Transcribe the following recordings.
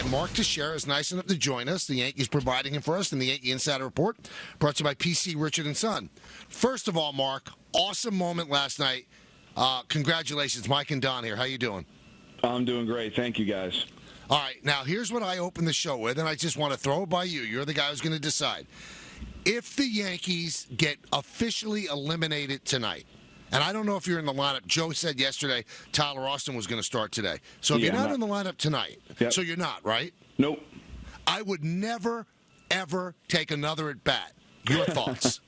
And Mark Teixeira is nice enough to join us. The Yankees providing him for us in the Yankee Insider Report, brought to you by PC Richard & Son. First of all, Mark, awesome moment last night. Congratulations, Mike and Don here. How you doing? I'm doing great. Thank you, guys. All right, now here's what I opened the show with, and I just want to throw it by you. You're the guy who's going to decide. If the Yankees get officially eliminated tonight, and I don't know if you're in the lineup. Joe said yesterday Tyler Austin was going to start today. So if you're not in the lineup tonight, so you're not, right? Nope. I would never, ever take another at bat. Your thoughts?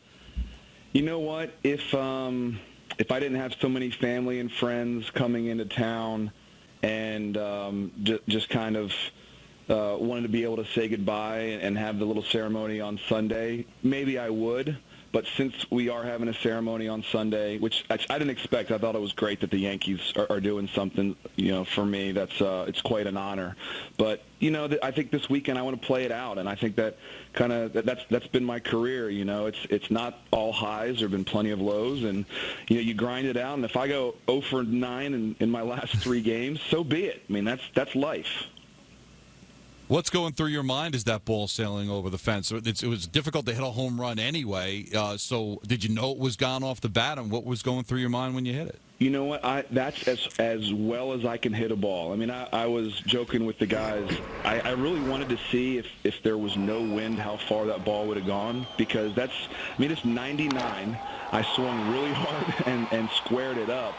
You know what? If I didn't have so many family and friends coming into town and just kind of wanted to be able to say goodbye and have the little ceremony on Sunday, maybe I would. But since we are having a ceremony on Sunday, which I didn't expect, I thought it was great that the Yankees are doing something, for me. It's quite an honor. But, I think this weekend I want to play it out, and I think that that's been my career. It's not all highs. There have been plenty of lows, and, you grind it out. And if I go 0 for 9 in my last 3 games, so be it. I mean, that's life. What's going through your mind as that ball sailing over the fence? It was difficult to hit a home run anyway. So did you know it was gone off the bat, and what was going through your mind when you hit it? You know what? That's as well as I can hit a ball. I mean, I was joking with the guys. I really wanted to see if there was no wind, how far that ball would have gone, because it's 99. I swung really hard and squared it up.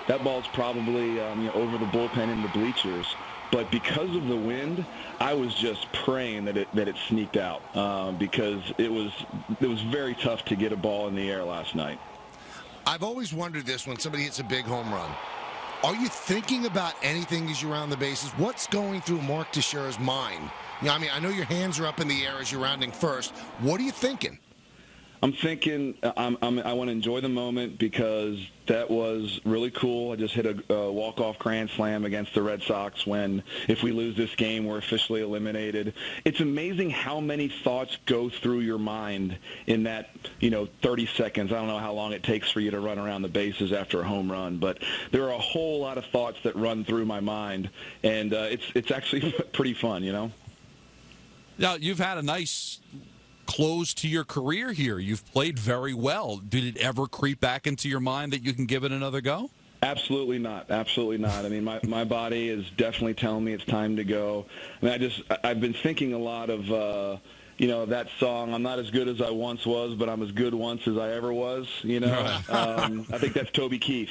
That ball's probably over the bullpen in the bleachers. But because of the wind, I was just praying that it sneaked out because it was very tough to get a ball in the air last night. I've always wondered this when somebody hits a big home run. Are you thinking about anything as you're around the bases? What's going through Mark Teixeira's mind? I know your hands are up in the air as you're rounding first. What are you thinking? I'm thinking I want to enjoy the moment because that was really cool. I just hit a walk-off grand slam against the Red Sox when, if we lose this game, we're officially eliminated. It's amazing how many thoughts go through your mind in that, 30 seconds. I don't know how long it takes for you to run around the bases after a home run, but there are a whole lot of thoughts that run through my mind, and it's actually pretty fun, Now, you've had a nice close to your career here. You've played very well. Did it ever creep back into your mind that you can give it another go? Absolutely not. Absolutely not. I mean, my body is definitely telling me it's time to go. I mean, I've been thinking a lot of, that song, I'm not as good as I once was, but I'm as good once as I ever was, I think that's Toby Keith,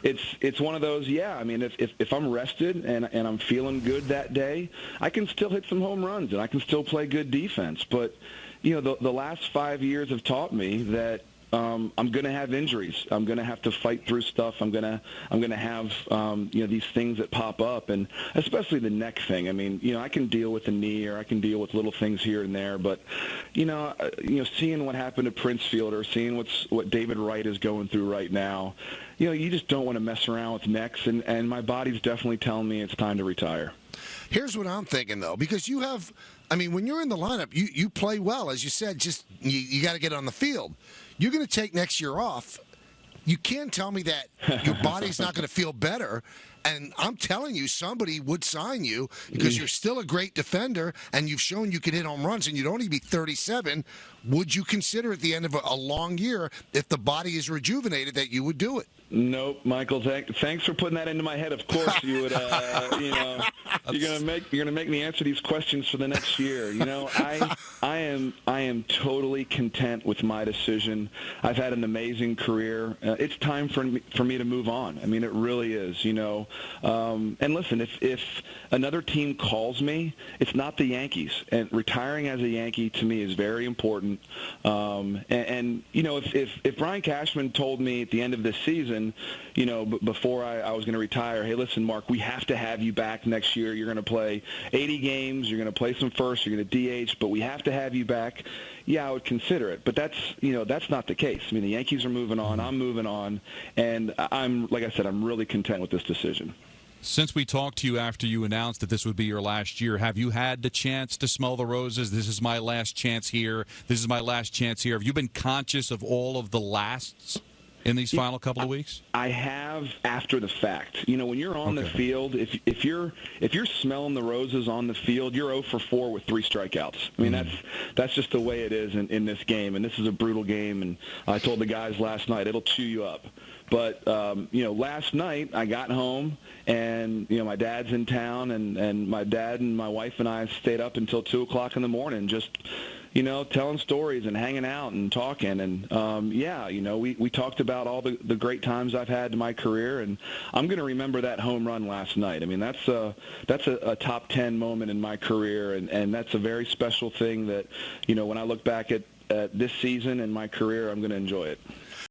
It's one of those, I mean, if I'm rested and I'm feeling good that day, I can still hit some home runs and I can still play good defense. But, the last 5 years have taught me that I'm going to have injuries. I'm going to have to fight through stuff. I'm going to have these things that pop up, and especially the neck thing. I mean, I can deal with the knee or I can deal with little things here and there, but seeing what happened to Prince Fielder, seeing what David Wright is going through right now, you just don't want to mess around with necks, and my body's definitely telling me it's time to retire. Here's what I'm thinking, though, because when you're in the lineup, you play well. As you said, just you got to get on the field. You're going to take next year off. You can't tell me that your body's not going to feel better. And I'm telling you, somebody would sign you because you're still a great defender and you've shown you can hit home runs and you'd only be 37. Would you consider at the end of a long year, if the body is rejuvenated, that you would do it? Nope, Michael. Thanks for putting that into my head. Of course, you would. You're gonna make me answer these questions for the next year. I am totally content with my decision. I've had an amazing career. It's time for me to move on. I mean, it really is. And listen, if another team calls me, it's not the Yankees. And retiring as a Yankee to me is very important. If Brian Cashman told me at the end of this season, before I was going to retire, hey, listen, Mark, we have to have you back next year. You're going to play 80 games. You're going to play some first. You're going to DH, but we have to have you back. Yeah, I would consider it. But that's not the case. I mean, the Yankees are moving on. I'm moving on. And like I said, I'm really content with this decision. Since we talked to you after you announced that this would be your last year, have you had the chance to smell the roses? This is my last chance here. This is my last chance here. Have you been conscious of all of the lasts? in these final couple of weeks? I have after the fact. You know, when you're on the field, if you're smelling the roses on the field, you're 0 for 4 with 3 strikeouts. I mean, that's just the way it is in this game, and this is a brutal game. And I told the guys last night, it'll chew you up. But, last night I got home and, my dad's in town and my dad and my wife and I stayed up until 2 o'clock in the morning just, telling stories and hanging out and talking. And, we talked about all the great times I've had in my career. And I'm going to remember that home run last night. I mean, that's a top 10 moment in my career. And that's a very special thing that, when I look back at this season and my career, I'm going to enjoy it.